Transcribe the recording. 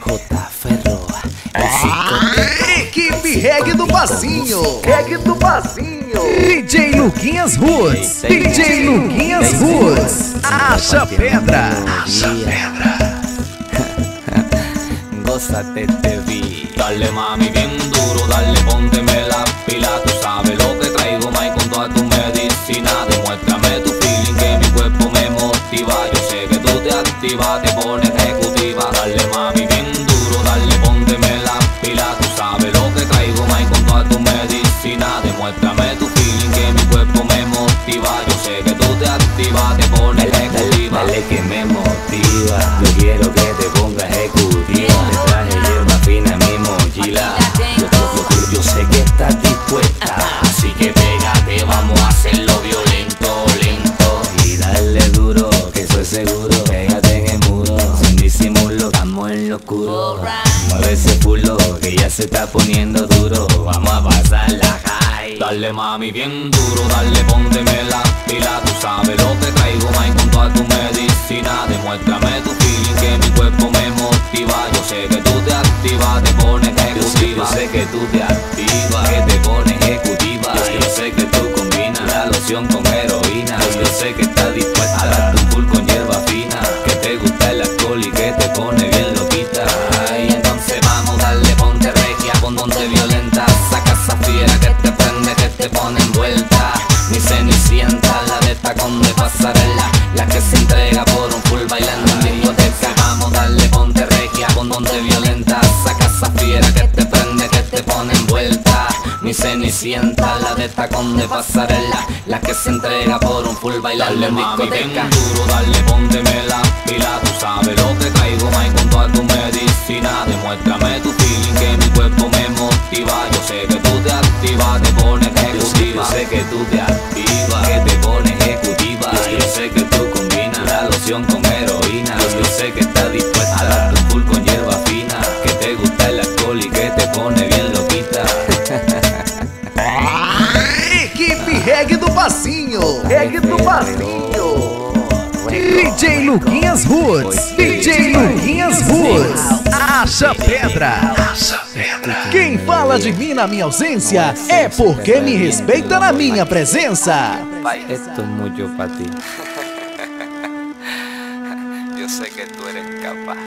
J. Ferro, Equipe Reggae do Passinho. Reggae do Passinho. DJ Luquinhas Roots. DJ Luquinhas Roots. Acha pedra. Acha pedra. Gózate este beat. Dale mami bien duro, dale pónteme la pila. Tú sabes lo que traigo, Mike, con toda tu medicina. Demuéstrame tu feeling, que mi cuerpo me motiva. Yo sé que tú te activas, te pones ejecutiva. Dale mami bien duro, dale pónteme la pila. Tú sabes lo que traigo, Mike, con toda tu medicina. Demuéstrame tu feeling, que mi cuerpo me motiva. Yo sé que tú te activas, te pones ejecutiva. Dale que me motiva, yo quiero que te pongas ejecutiva. Te traje hierba fina en mi mochila. Yo sé que estás dispuesta, así que pégate, vamos a hacerlo violento, lento. Y dale duro, que eso es seguro. Pégate en el muro, sin disimulo, estamos en lo oscuro. Mueve ese culo, que ya se está poniendo duro. Vamos a pasar la high. Dale mami bien duro, dale pónteme la pila. Tú sabes lo que traigo, Mike, con toda tu medicina. Demuéstrame tu feeling, que mi cuerpo me motiva. Yo sé que tú te activas, te pones ejecutiva. Yo sé que tú te activas, que te pones ejecutiva. Yo sé que tú combinas la loción con heroína. Yo sé que estás dispuesta a darte un full con hierba fina. Que te gusta el alcohol y que te pone bien loquita. Ay, entonces vamos, dale ponte regia, con donde violenta. Saca esa fiera que te prende, que te pone envuelta. Ni cenicienta, la de tacón de pasarela, la que se entrega por un full bailando en discoteca. Vamos, dale ponte regia, con donde violenta. Saca esa fiera que te prende, que te pone envuelta. Mi cenicienta, la de tacón de pasarela, la que se entrega por un full bailando en discoteca. Duro, dale pónteme la pila. Tú sabes lo que traigo, Mike, con toda tu medicina. Demuéstrame tu feeling, que mi cuerpo me motiva. Yo sé que tú te activas, te pones ejecutiva. Yo sé que tú te activas, que te pones ejecutiva. Yo sé que tú combinas la loción con heroína. Yo sé que estás dispuesta a darte un full con hierba fina. Que te gusta el alcohol y que te pone bien loquita. Equipe Reggae do Passinho. Reggae do Passinho. DJ Luquinhas Roots. DJ Luquinhas Roots. Acha pedra. Acha pedra. Quem fala de mim na minha ausência é porque me respeita na minha presença. Esto es mucho para ti. Yo sé que tú eres capaz.